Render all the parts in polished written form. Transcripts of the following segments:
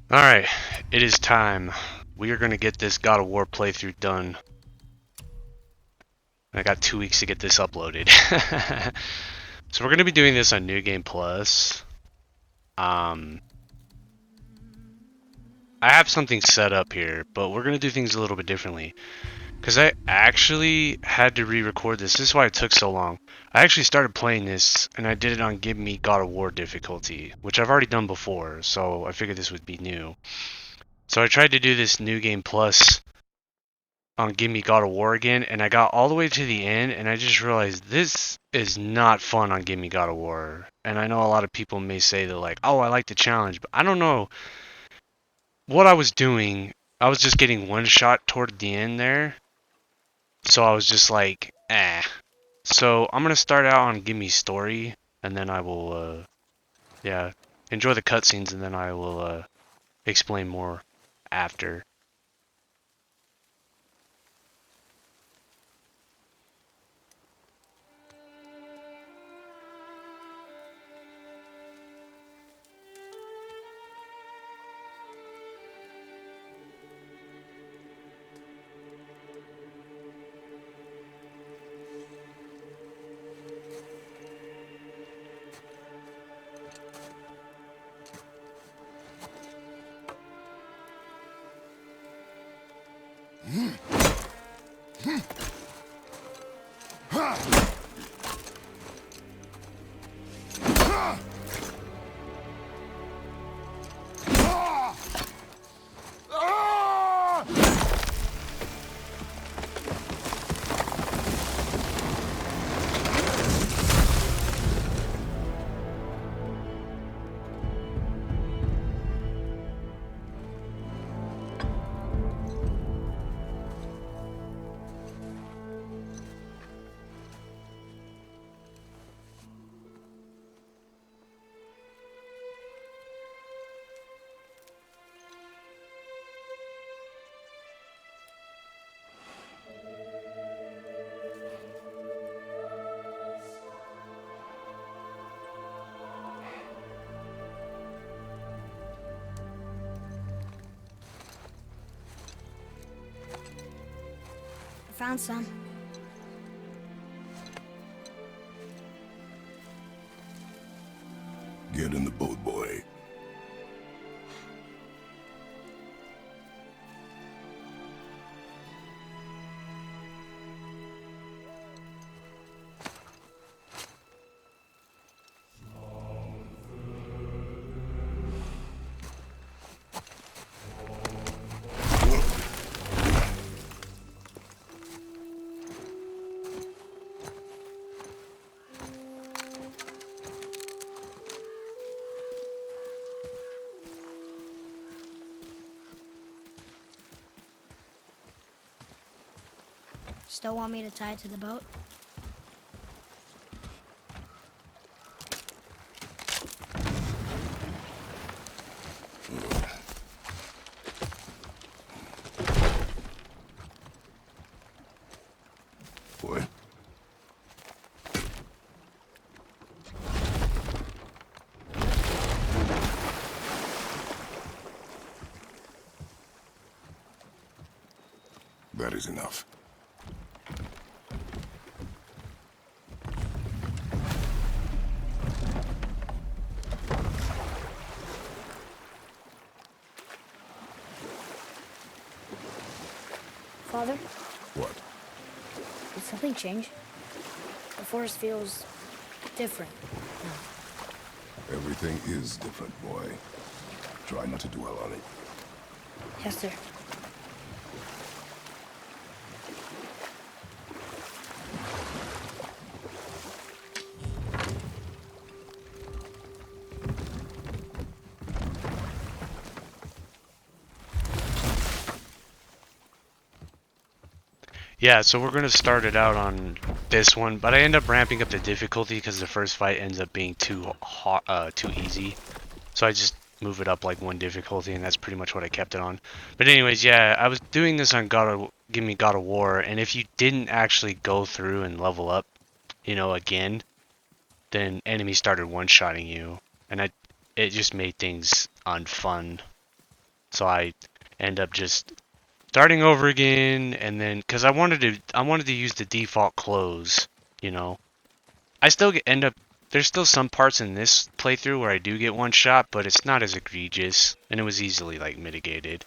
Alright, it is time. We are going to get this God of War playthrough done. I got 2 weeks to get this uploaded. So we're going to be doing this on New Game Plus. I have something set up here, but we're going to do things a little bit differently. Because I actually had to re-record this. This is why it took so long. I actually started playing this, and I did it on Give Me God of War difficulty, which I've already done before, so I figured this would be new. So I tried to do this New Game Plus on Give Me God of War again, and I got all the way to the end, and I just realized this is not fun on Give Me God of War. And I know a lot of people may say they're like, oh, I like the challenge, but I don't know what I was doing. I was just getting one shot toward the end there, so I was just like, eh. So I'm gonna start out on Give Me Story, and then I will, yeah, enjoy the cutscenes, and then I will explain more after. I found some. Get in the boat, boy. Still want me to tie it to the boat? Boy. That is enough. Father, What? did something change? The forest feels different. Everything is different, boy. Try not to dwell on it. Yes, sir. Yeah, so we're gonna start it out on this one, but I end up ramping up the difficulty because the first fight ends up being too hot, too easy. So I just move it up like one difficulty, and that's pretty much what I kept it on. But anyways, yeah, I was doing this on Give Me God of War, and if you didn't actually go through and level up, again, then enemies started one-shotting you, and it just made things unfun. So I end up just starting over again, and then because I wanted to use the default close, you know. I still end up. There's still some parts in this playthrough where I do get one shot, but it's not as egregious, and it was easily like mitigated.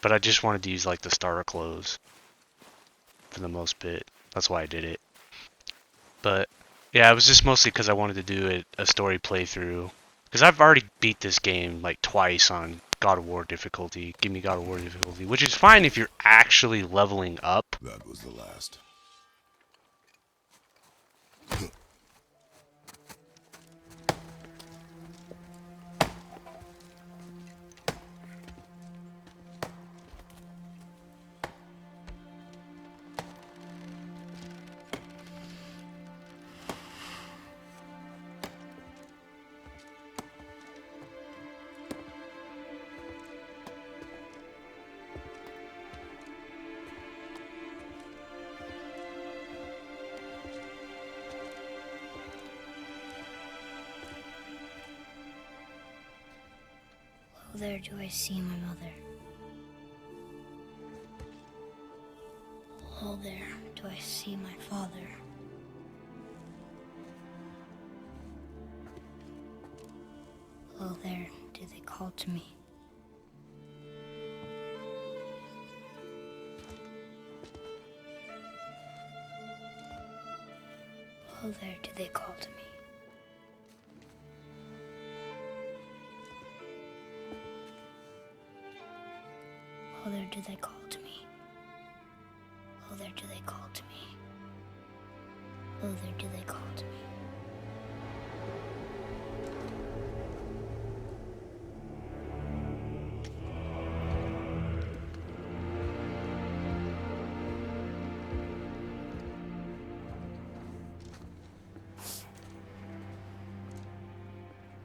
But I just wanted to use like the starter close for the most bit. That's why I did it. But yeah, it was just mostly because I wanted to do a story playthrough. Because I've already beat this game like twice on God of War difficulty. Give me God of War difficulty, which is fine if you're actually leveling up. That was the last. Oh, there do I see my mother. Oh, there do I see my father. Oh, there do they call to me. Oh, there do they call to me. Oh, there do they call to me. Oh, there do they call to me. Oh, there do they call to me.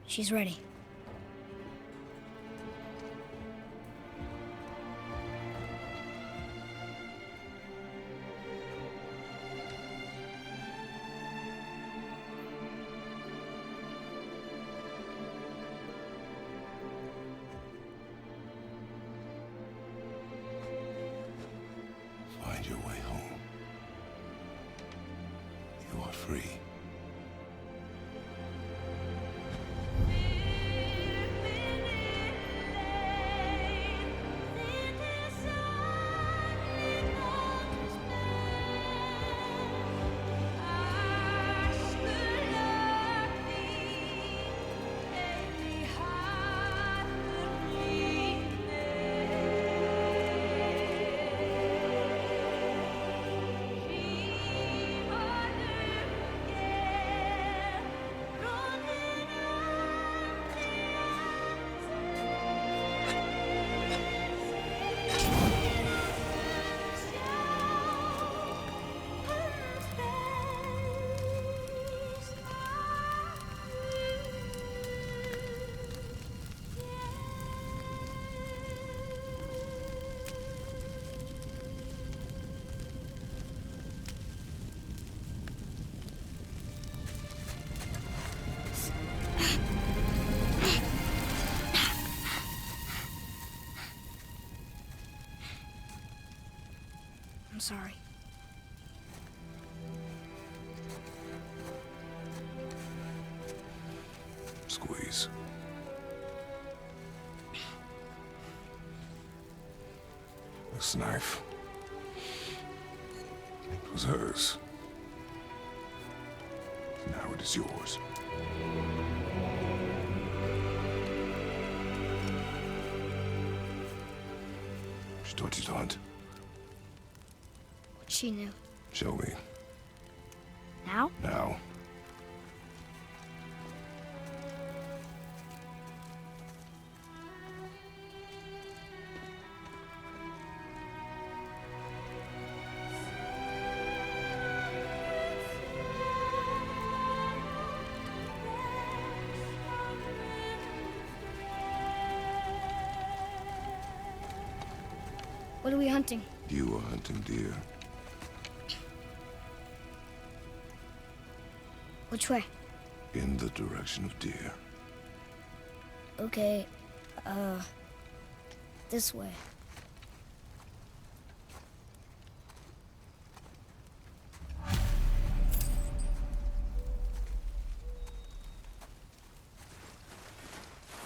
She's ready. Find your way home. You are free. I'm sorry. Squeeze. This knife. It was hers. Now it is yours. She taught you to hunt. What she knew. Show me. Now? Now. What are we hunting? You are hunting deer. Which way? In the direction of deer. Okay, This way.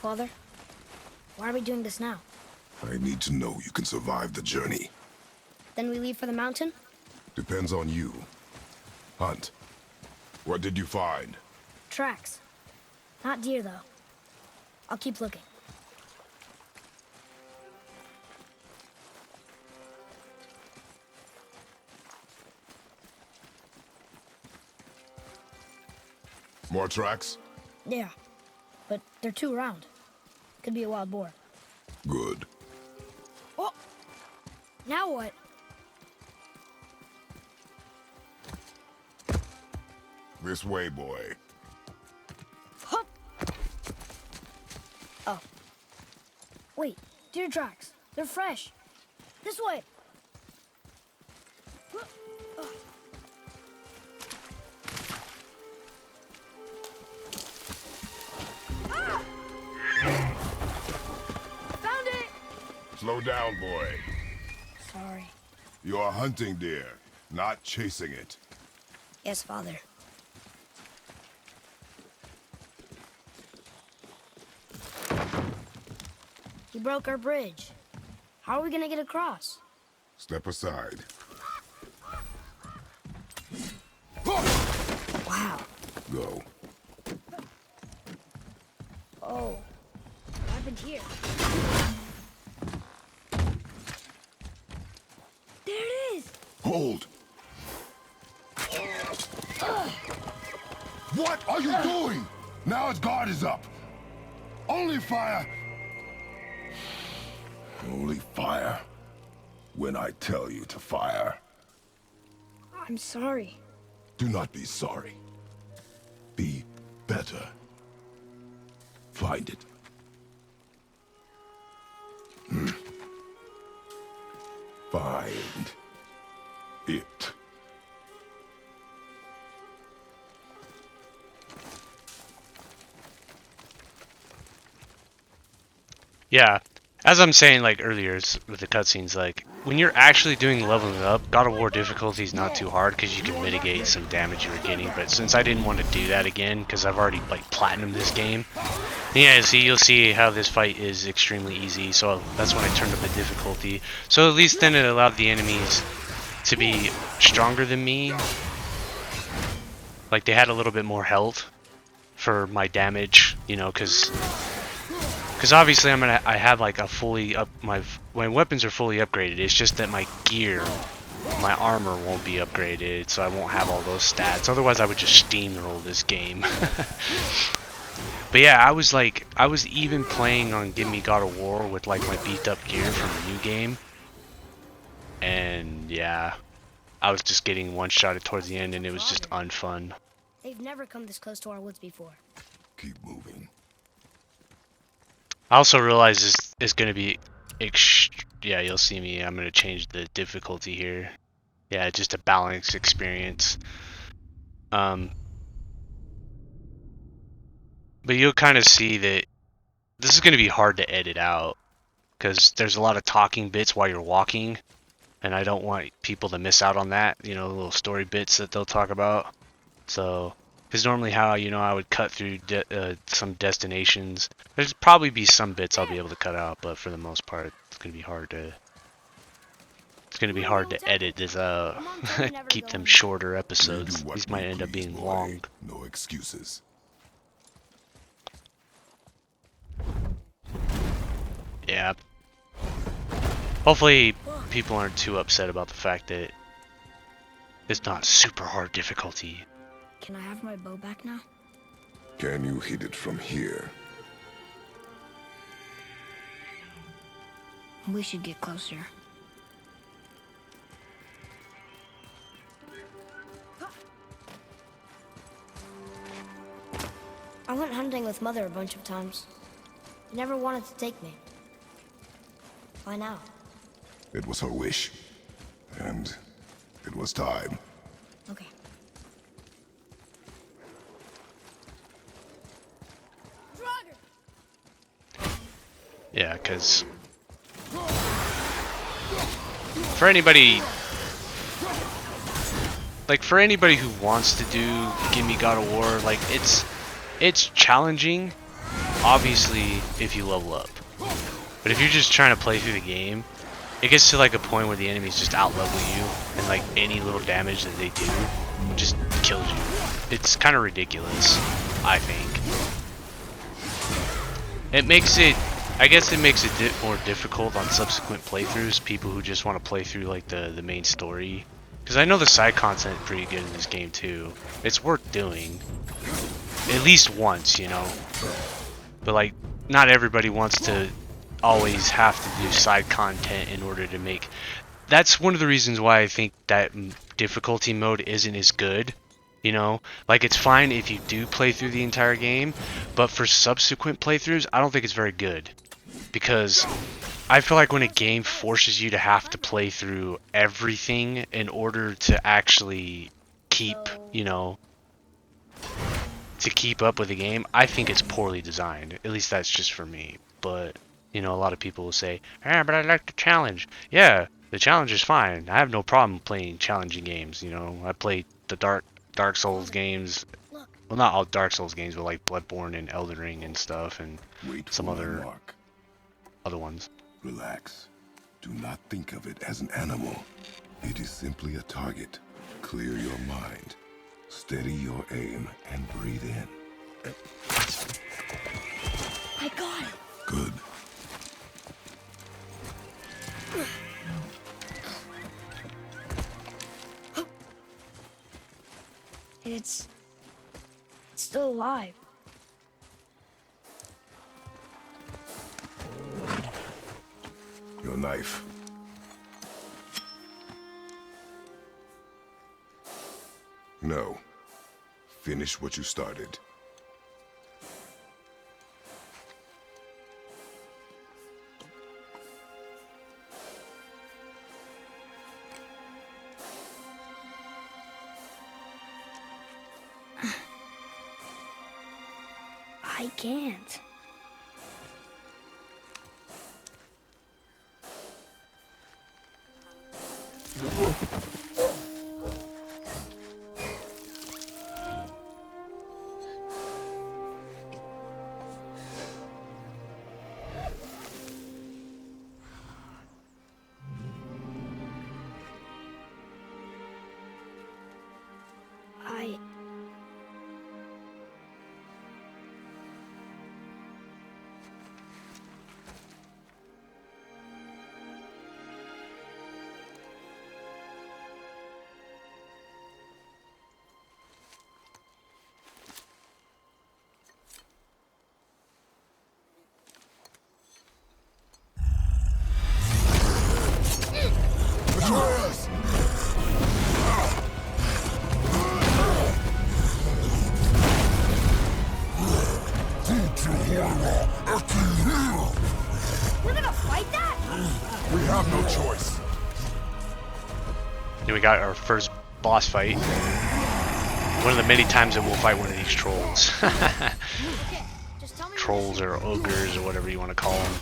Father, why are we doing this now? I need to know you can survive the journey. Then we leave for the mountain? Depends on you. Hunt. What did you find? Tracks. Not deer, though. I'll keep looking. More tracks? Yeah, but they're too round. Could be a wild boar. Good. Oh! Now what? This way, boy. Hup! Oh. Wait, deer tracks. They're fresh. This way. Ah! Found it! Slow down, boy. Sorry. You're hunting deer, not chasing it. Yes, Father. He broke our bridge. How are we gonna get across? Step aside. Wow. Go. Oh. What happened here? There it is! Hold! What are you doing? Now its guard is up. Only fire. Only fire. When I tell you to fire. I'm sorry. Do not be sorry. Be better. Find it. Find it. Yeah, as I'm saying like earlier with the cutscenes, like when you're actually doing leveling up, God of War difficulty is not too hard because you can mitigate some damage you were getting. But since I didn't want to do that again because I've already like platinumed this game, yeah, you'll see how this fight is extremely easy. So that's when I turned up the difficulty. So at least then it allowed the enemies to be stronger than me. Like they had a little bit more health for my damage, you know, because obviously I have like a fully up my weapons are fully upgraded. It's just that my gear, my armor won't be upgraded, so I won't have all those stats. Otherwise, I would just steamroll this game. But yeah, I was even playing on Give Me God of War with like my beat up gear from the new game, and yeah, I was just getting one shotted towards the end, and it was just unfun. They've never come this close to our woods before. Keep moving. I also realize this is going to be, yeah, you'll see me. I'm going to change the difficulty here. Yeah, just a balanced experience. But you'll kind of see that this is going to be hard to edit out because there's a lot of talking bits while you're walking, and I don't want people to miss out on that. You know, the little story bits that they'll talk about. So. Because normally how, I would cut through some destinations. There's probably be some bits I'll be able to cut out, but for the most part, it's going to be hard to... It's going to be hard to edit this, keep them shorter episodes. These might end up being long. No excuses. Yeah. Hopefully, people aren't too upset about the fact that it's not super hard difficulty. Can I have my bow back now? Can you hit it from here? We should get closer. I went hunting with Mother a bunch of times. She never wanted to take me. Why now? It was her wish. And it was time. Okay. Yeah, because For anybody, like for anybody who wants to do Gimme God of War, like it's challenging, obviously, if you level up. But if you're just trying to play through the game, it gets to like a point where the enemies just out-level you, and like any little damage that they do just kills you. It's kind of ridiculous, I think. It makes it, I guess it makes it more difficult on subsequent playthroughs, people who just want to play through like the main story. Because I know the side content is pretty good in this game too. It's worth doing. At least once, you know. But like, not everybody wants to always have to do side content in order to make... That's one of the reasons why I think that difficulty mode isn't as good. You know, like it's fine if you do play through the entire game, but for subsequent playthroughs, I don't think it's very good. Because I feel like when a game forces you to have to play through everything in order to actually keep, you know, to keep up with the game, I think it's poorly designed. At least that's just for me. But, you know, a lot of people will say, ah, but I like the challenge. Yeah, the challenge is fine. I have no problem playing challenging games, you know. I play the Dark Souls games. Well, not all Dark Souls games, but like Bloodborne and Elden Ring and stuff, and some other ones. Relax. Do not think of it as an animal. It is simply a target. Clear your mind. Steady your aim and breathe in. I got it. Good. It's still alive. Your knife. No. Finish what you started. I can't. We're gonna fight that? We have no choice. Then we got our first boss fight. One of the many times that we'll fight one of these trolls. Trolls or ogres or whatever you want to call them.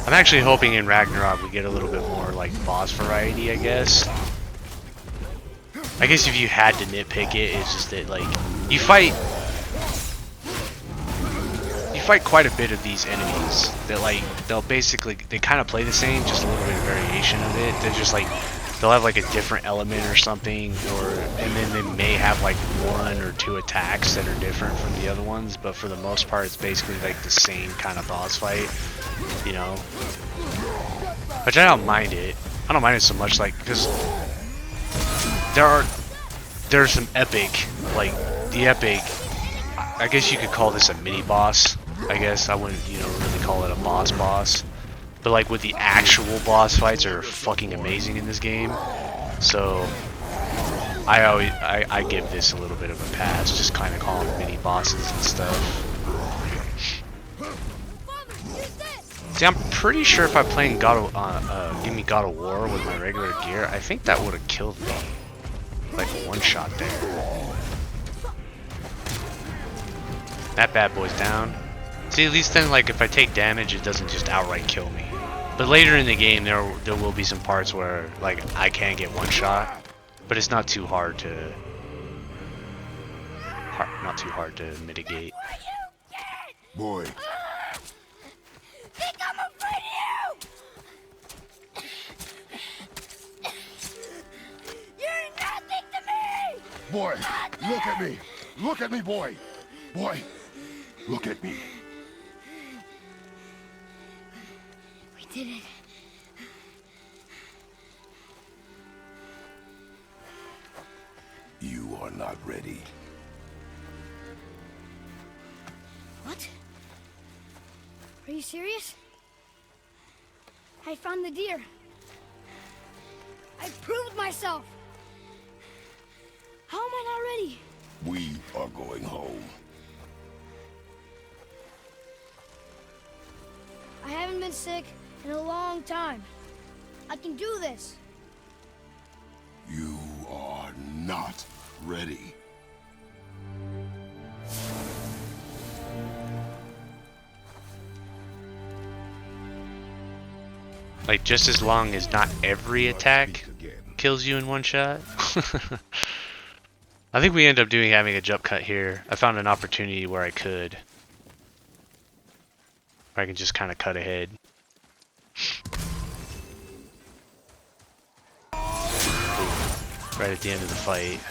I'm actually hoping in Ragnarok we get a little bit more like boss variety, I guess. I guess if you had to nitpick it, it's just that like you fight quite a bit of these enemies that like they kind of play the same, just a little bit of variation of it. They're just like they'll have like a different element or something, and then they may have like one or two attacks that are different from the other ones, but for the most part it's basically like the same kind of boss fight, you know. Which I don't mind it. I don't mind it so much, like, because there's some epic, like the epic, I guess you could call this a mini boss. I guess I wouldn't, you know, really call it a boss, but like with the actual boss fights are fucking amazing in this game. So I give this a little bit of a pass, just kind of call them mini bosses and stuff. See, I'm pretty sure if I played Gimme God of War with my regular gear, I think that would have killed me. Like one shot there. That bad boy's down. See, at least then, like, if I take damage, it doesn't just outright kill me. But later in the game, there will be some parts where like I can get one shot, but it's not too hard to mitigate. Boy. Think I'm afraid of you! You're nothing to me! Boy, look at me. Look at me, boy. Boy, look at me. We did it. You are not ready. What? Are you serious? I found the deer. I proved myself. How am I not ready? We are going home. I haven't been sick in a long time. I can do this. You are not ready. Like just as long as not every attack Again. kills you in one shot. I think we end up having a jump cut here. I found an opportunity where I could. Where I can just kind of cut ahead. Right at the end of the fight.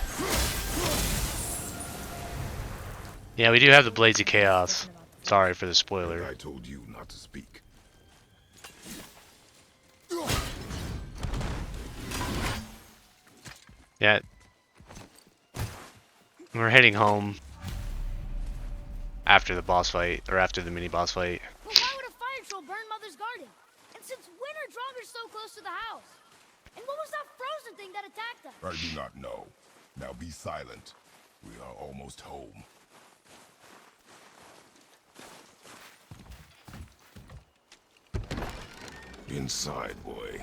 Yeah, we do have the Blades of Chaos. Sorry for the spoiler. I told you not to speak. Yeah. We're heading home after the boss fight, or after the mini boss fight. But why would a fire troll burn Mother's garden? And since when are Draugrs so close to the house? And what was that frozen thing that attacked us? I do not know. Now be silent. We are almost home. Inside, boy.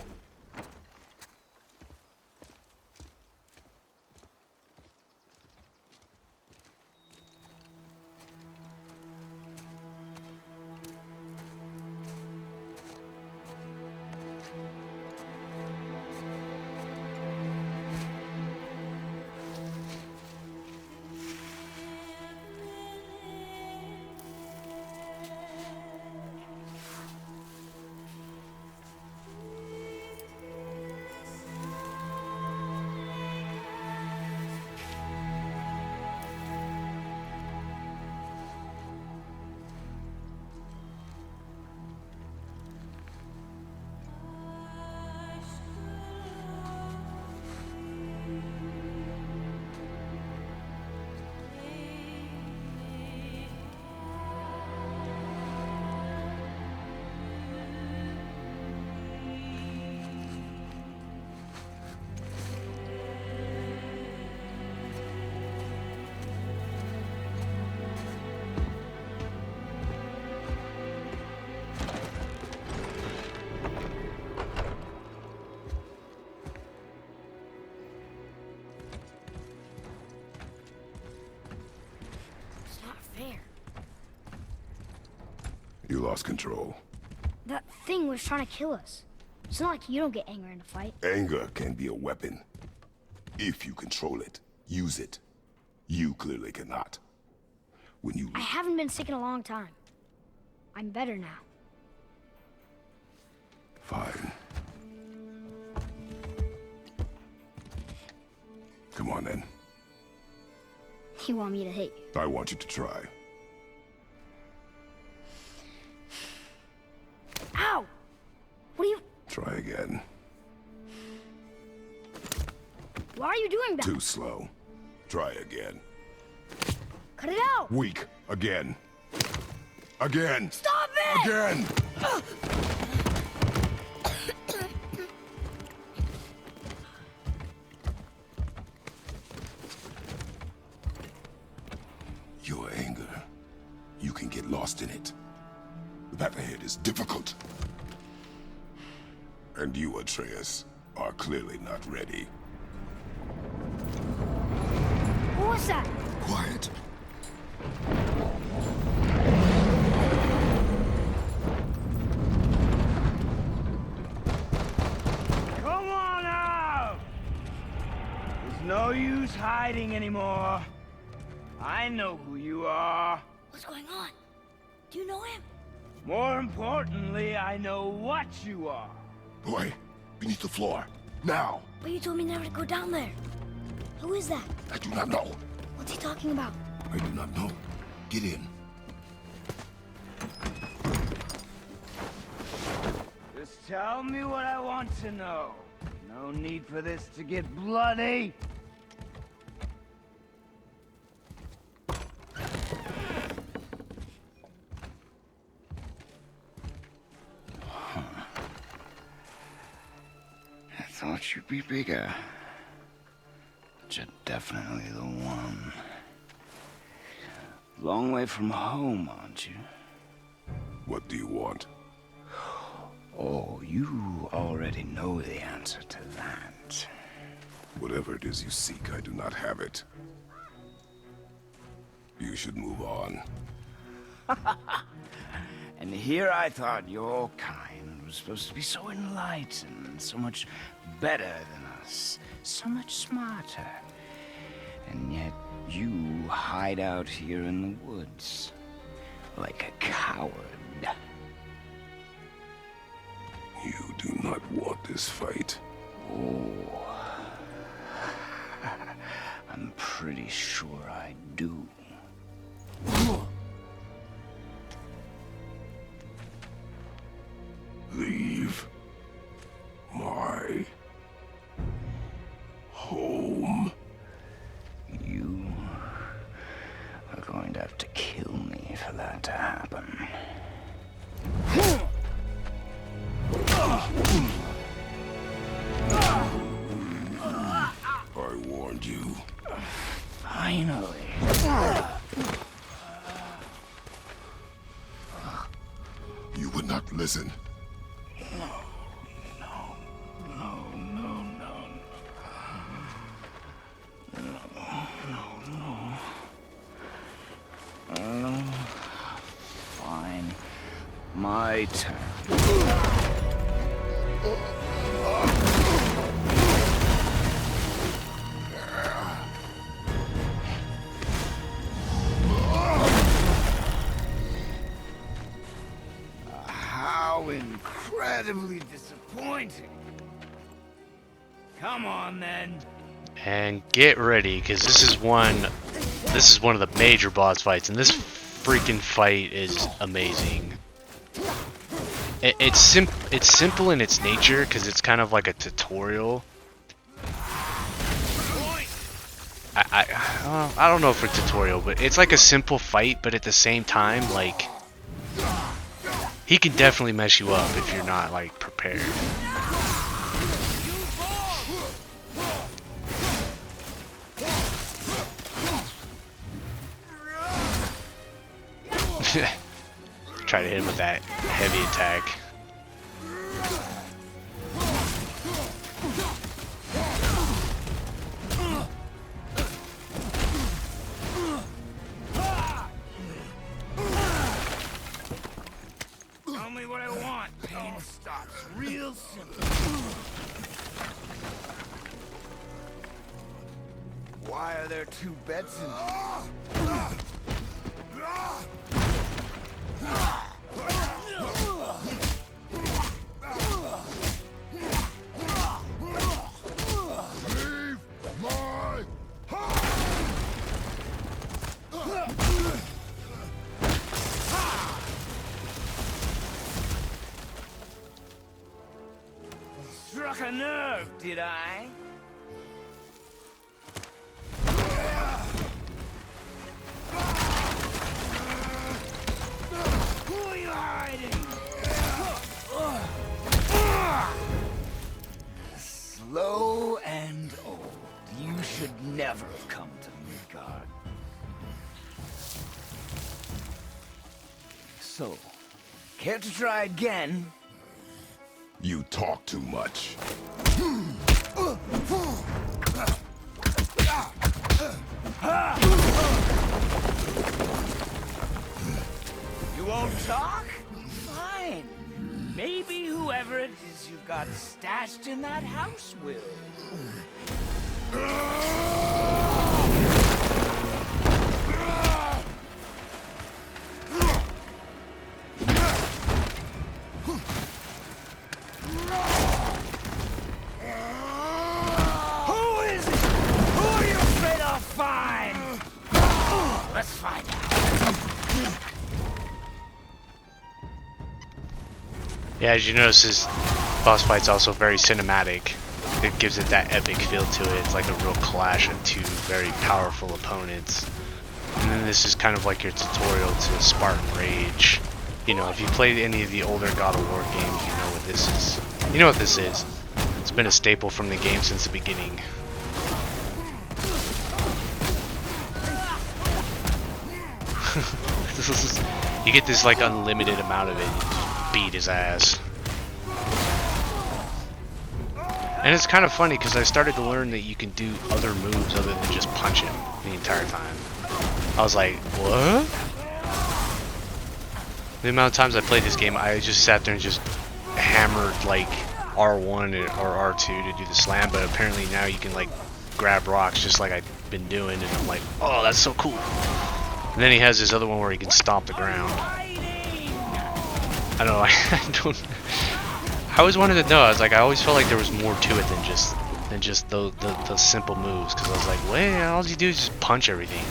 You lost control. That thing was trying to kill us. It's not like you don't get angry in a fight. Anger can be a weapon. If you control it, use it. You clearly cannot. When you... I haven't been sick in a long time. I'm better now. Fine. Come on then. You want me to hit you? I want you to try. Ow! What are you... Try again. Why are you doing that? Too slow. Try again. Cut it out! Weak. Again. Again. Stop it! Again! Your anger. You can get lost in it. The path ahead is difficult. And you, Atreus, are clearly not ready. What was that? Quiet. no use hiding anymore. I know who you are. What's going on? Do you know him? More importantly, I know what you are. Boy, beneath the floor. Now! But you told me never to go down there. Who is that? I do not know. What's he talking about? I do not know. Get in. Just tell me what I want to know. No need for this to get bloody. I thought you'd be bigger. But you're definitely the one. Long way from home, aren't you? What do you want? Oh, you already know the answer to that. Whatever it is you seek, I do not have it. You should move on. And here I thought your kind was supposed to be so enlightened, so much better than us, so much smarter. And yet you hide out here in the woods, like a coward. You do not want this fight. Oh, I'm pretty sure I do. Leave my home. You are going to have to kill me for that to happen. I warned you. Finally. You would not listen. Fine. My turn. How incredibly disappointing. Come on, then. And get ready, because this is one of the major boss fights, and this freaking fight is amazing. It's simple in its nature, because it's kind of like a tutorial. I don't know if it's a tutorial, but it's like a simple fight, but at the same time, like, he can definitely mess you up if you're not, like, prepared. Try to hit him with that heavy attack. Tell me what I want. Pain stops real simple. Why are there two beds in here? Leave my Struck a nerve, did I? Who are you hiding? Slow and old. You should never have come to Midgard. So, care to try again? You talk too much. You won't talk? Fine. Maybe whoever it is you've got stashed in that house will. Let's find out. Yeah, as you notice, this boss fight's also very cinematic. It gives it that epic feel to it. It's like a real clash of two very powerful opponents. And then this is kind of like your tutorial to Spartan Rage. You know, if you played any of the older God of War games, you know what this is. You know what this is. It's been a staple from the game since the beginning. You get this like unlimited amount of it, you just beat his ass. And it's kind of funny because I started to learn that you can do other moves other than just punch him the entire time. I was like, what? The amount of times I played this game, I just sat there and just hammered like R1 or R2 to do the slam, but apparently now you can like grab rocks just like I've been doing, and I'm like, oh, that's so cool. And then he has this other one where he can stomp the ground. I don't know, I don't... I always wanted to know. I was like, I always felt like there was more to it than just the simple moves. Because I was like, wait, all you do is just punch everything.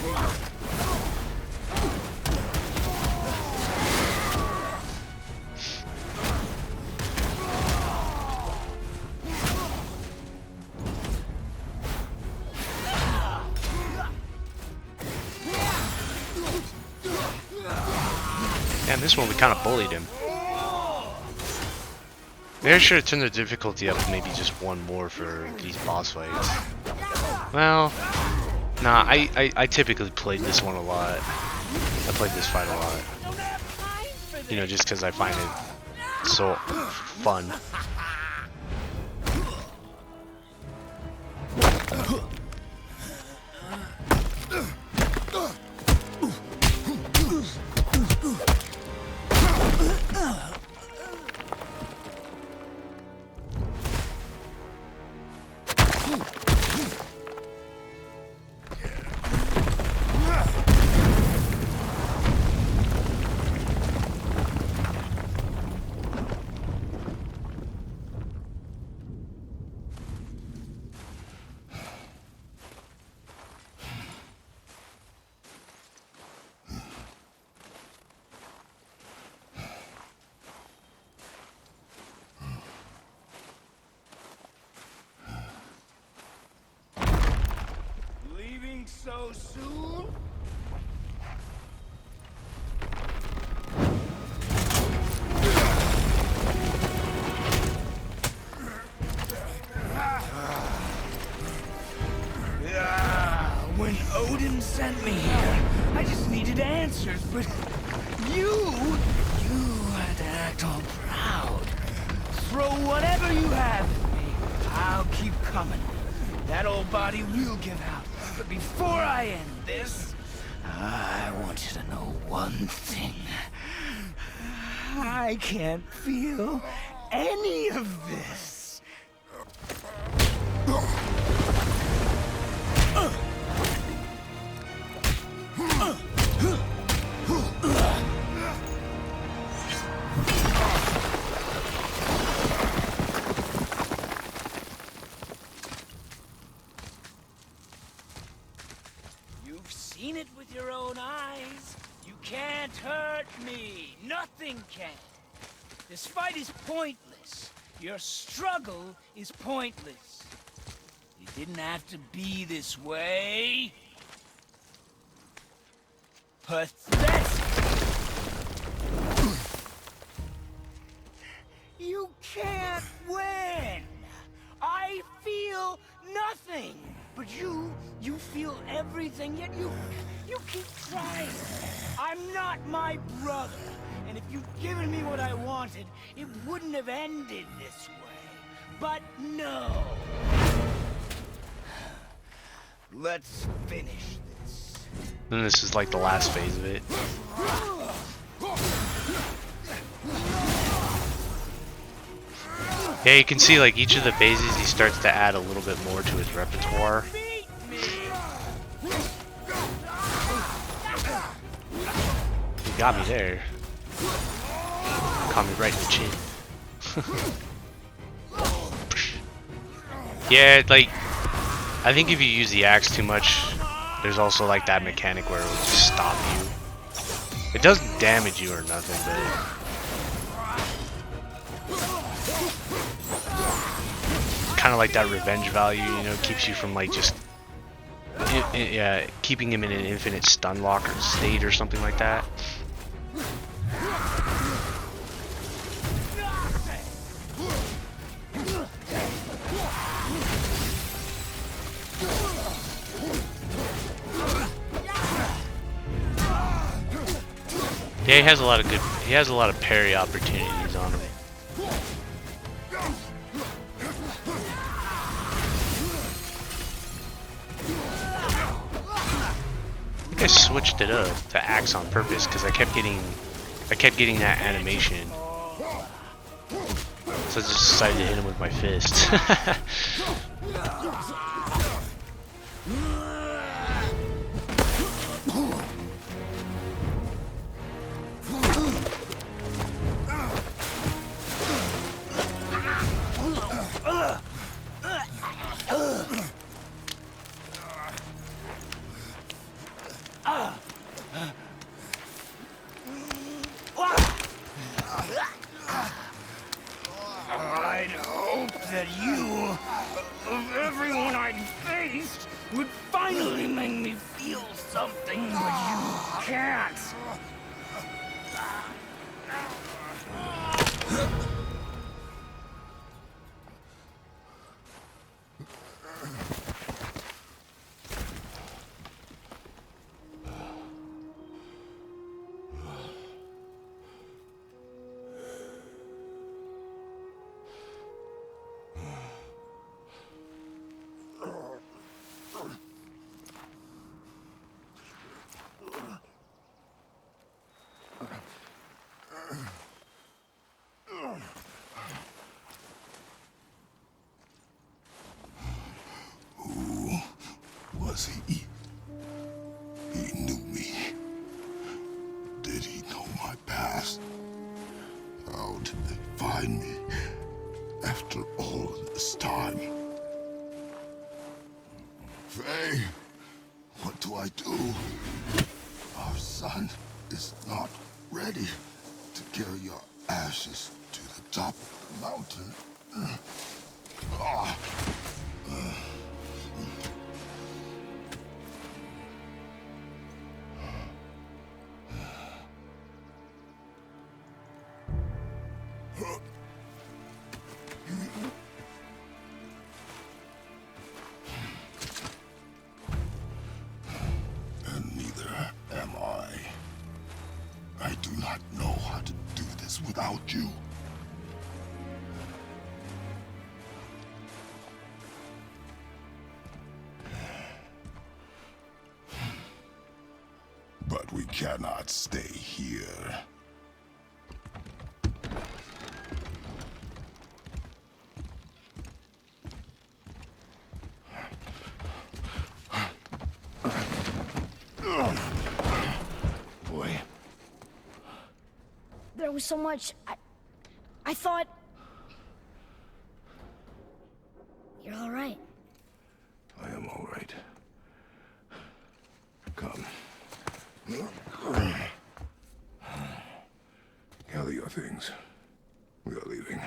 And this one we kind of bullied him. Maybe I should have turned the difficulty up maybe just one more for these boss fights. Well, nah, I typically played this one a lot. I played this fight a lot. You know, just because I find it so fun. So soon? When Odin sent me here, I just needed answers, but you had to act all proud. Throw whatever you have at me. I'll keep coming. That old body will give out. But before I end this, I want you to know one thing. I can't feel any of this. Seen it with your own eyes. You can't hurt me. Nothing can. This fight is pointless. Your struggle is pointless. It didn't have to be this way. Pathetic. You can't win. I feel nothing. But you feel everything, yet you keep trying. I'm not my brother, and if you'd given me what I wanted, it wouldn't have ended this way. But no. Let's finish this. And this is like the last phase of it. Yeah, you can see like each of the phases he starts to add a little bit more to his repertoire. got me there. Caught me right in the chin. Yeah, like, I think if you use the axe too much, there's also like that mechanic where it will just stop you. It doesn't damage you or nothing, but kind of like that revenge value, you know, keeps you from like just keeping him in an infinite stun lock or state or something like that. Yeah, he has a lot of parry opportunities on him. I think I switched it up to axe on purpose because I kept getting that animation. So I just decided to hit him with my fist. I'd hope that you, of everyone I'd faced, would finally make me feel something, but you can't. Was he? He knew me. Did he know my past? How did they find me after all this time? Faye, what do I do? Our son is not ready to carry your ashes to the top of the mountain. And neither am I. I do not know how to do this without you. But we cannot stay here. Boy. There was so much. I thought. You're all right. I am all right. Come. Gather your things. We are leaving.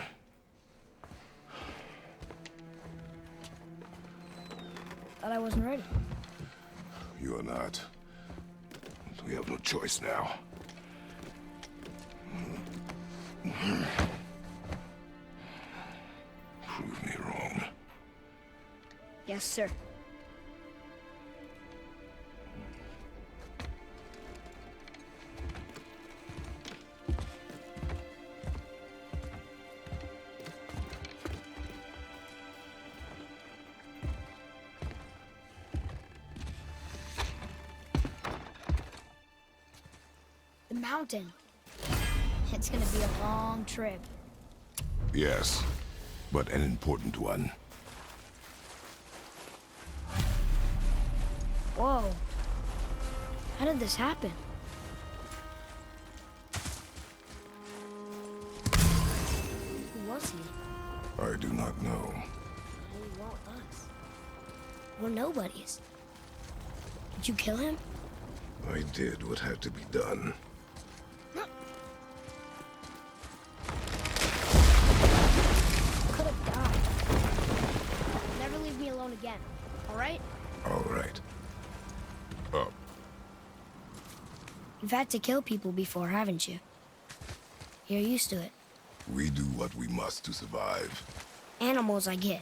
Thought I wasn't ready. You are not. We have no choice now. Prove me wrong. Yes, sir. The mountain. It's gonna be a long trip. Yes, but an important one. Whoa. How did this happen? wants you? I do not know. He won't us. We're nobodies. Did you kill him? I did what had to be done. Could have died. Never leave me alone again, all right? All right. Up. You've had to kill people before, haven't you? You're used to it. We do what we must to survive. Animals, I get.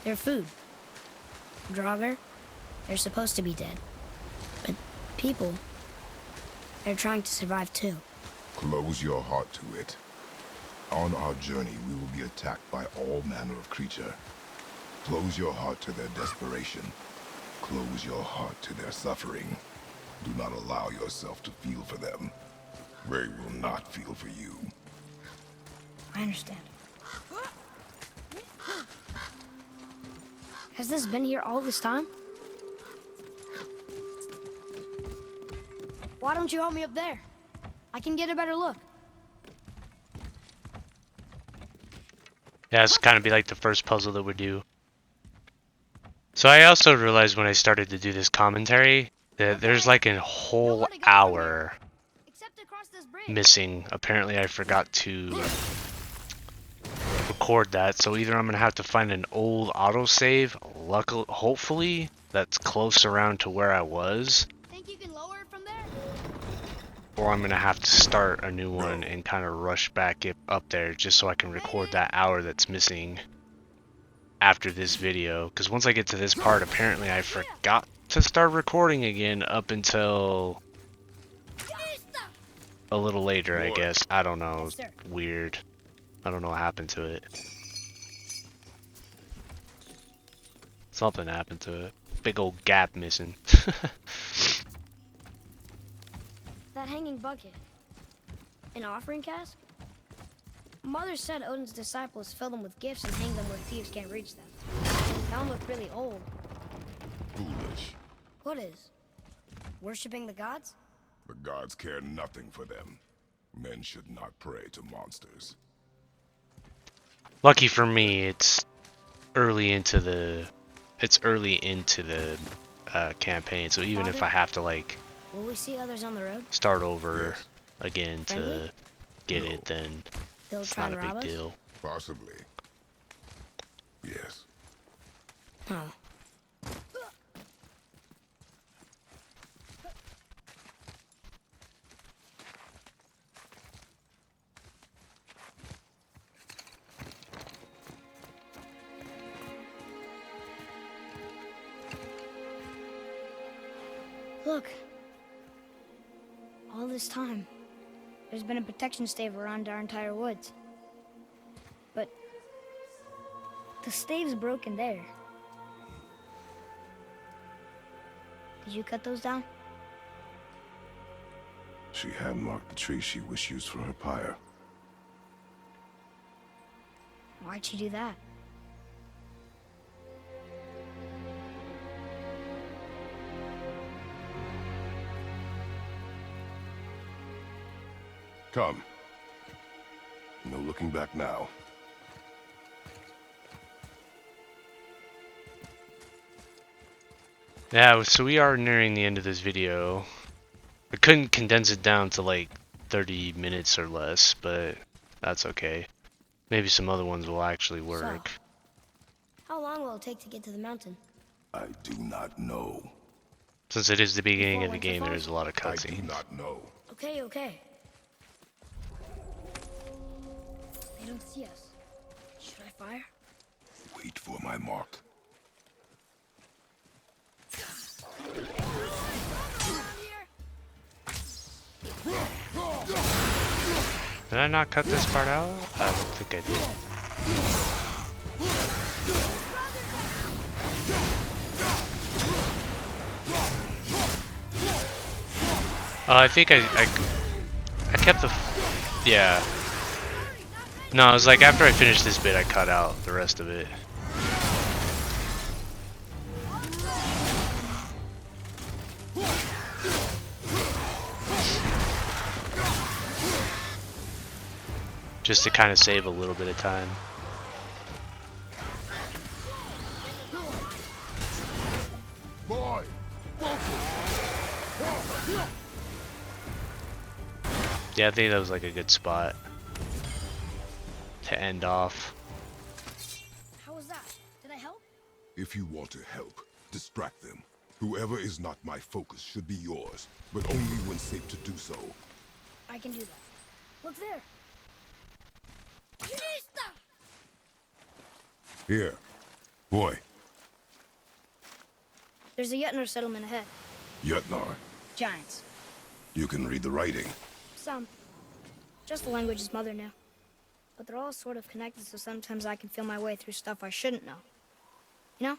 They're food. Draugr, they're supposed to be dead. But people, they're trying to survive too. Close your heart to it. On our journey, we will be attacked by all manner of creature. Close your heart to their desperation. Close your heart to their suffering. Do not allow yourself to feel for them. They will not feel for you. I understand. Has this been here all this time? Why don't you help me up there? I can get a better look. Yeah, it's kind of be like the first puzzle that we do. So I also realized when I started to do this commentary that there's like a whole hour Except across this bridge. missing. Apparently I forgot to record that, so either I'm gonna have to find an old autosave, luckily, hopefully that's close around to where I was, Think you can lower it from there? or I'm gonna have to start a new one and kind of rush back up there just so I can record that hour that's missing after this video. Because once I get to this part, apparently I forgot to start recording again up until a little later, I guess. I don't know. Yes, sir. Weird. I don't know what happened to it. Something happened to it. Big old gap missing. That hanging bucket. An offering cask? Mother said Odin's disciples fill them with gifts and hang them where thieves can't reach them. That one looked really old. Foolish. What is? Worshipping the gods? The gods care nothing for them. Men should not pray to monsters. Lucky for me, it's early into the campaign, so even if I have to like Will we see others on the road? start over Yes. again to Friendly? get No. it, then They'll it's try not and a rob big us? deal. Possibly. Yes. Oh. Look. All this time, there's been a protection stave around our entire woods. But the stave's broken there. Did you cut those down? She hand marked the tree she wished used for her pyre. Why'd she do that? Come. No looking back now. Yeah, so we are nearing the end of this video. I couldn't condense it down to like 30 minutes or less, but that's okay. Maybe some other ones will actually work. How long will it take to get to the mountain? I do not know. Since it is the beginning of the Winter game, Falls? there's a lot of I do cutscenes. not know. Okay, okay. They don't see us. Should I fire? Wait for my mark. Did I not cut this part out? I don't think I did. I think I kept the... Yeah. No, I was like, after I finished this bit, I cut out the rest of it. just to kind of save a little bit of time. Boy, Yeah, I think that was like a good spot to end off. How was that? Did I help? if you want to help, distract them. Whoever is not my focus should be yours, but only when safe to do so. I can do that. Look there. Here. Boy, There's a Yetner settlement ahead. Yetnar, Giants. you can read the writing. Some. Just the language his mother knew. But they're all sort of connected, so sometimes I can feel my way through stuff I shouldn't know. You know?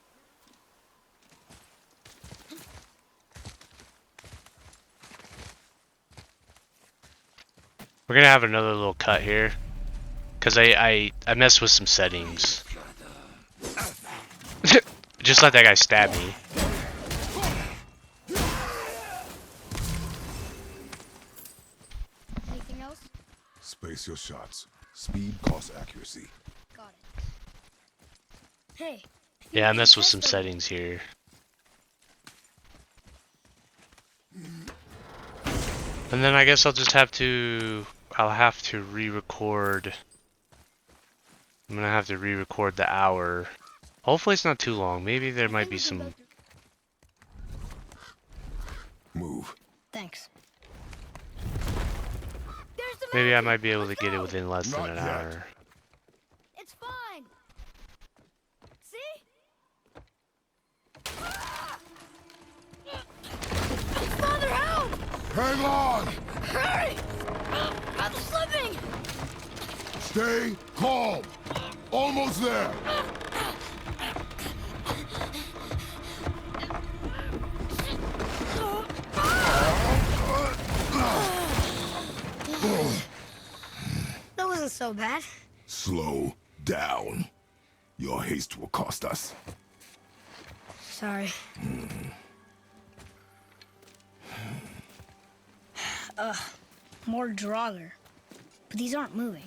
We're gonna have another little cut here, cause I messed with some settings. Just let that guy stab me. Anything else? Space your shots. Speed costs accuracy. Got it. Hey. Yeah, I messed with some settings here. And then I guess I'll have to re-record. I'm gonna have to re-record the hour. Hopefully it's not too long. Maybe there might be some. Move. Thanks. Maybe I might be able to get it within less than Not an yet. hour. It's fine. See? Father, help! Hang on! Hurry! I'm slipping! Stay calm! Almost there! That wasn't so bad. Slow down. Your haste will cost us. Sorry. More Draugr. But these aren't moving.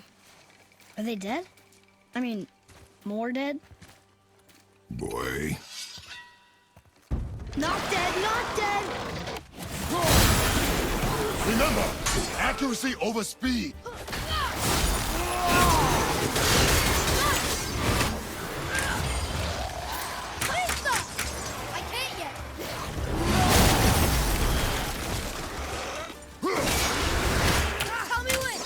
Are they dead? I mean, more dead? Boy. Not dead, not dead! Remember, accuracy over speed. I can't yet! Help me win!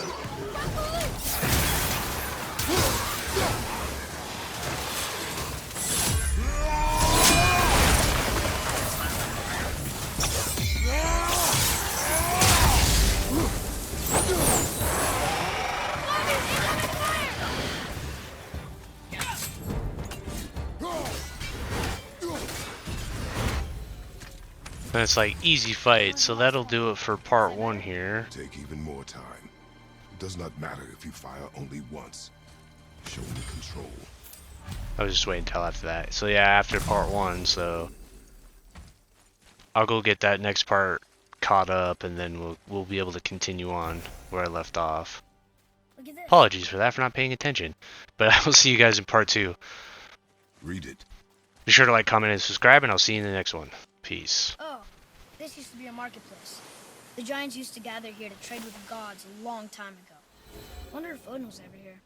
And it's like easy fight, so that'll do it for part 1 here. Take even more time. It does not matter if you fire only once. Show me control. I was just waiting until after that. So yeah, after part 1, so I'll go get that next part caught up, and then we'll be able to continue on where I left off. Look at this. Apologies for that, for not paying attention. But I will see you guys in part 2. Read it. Be sure to like, comment, and subscribe, and I'll see you in the next one. Peace. Oh, this used to be a marketplace. The Giants used to gather here to trade with the gods a long time ago. Wonder if Odin was ever here.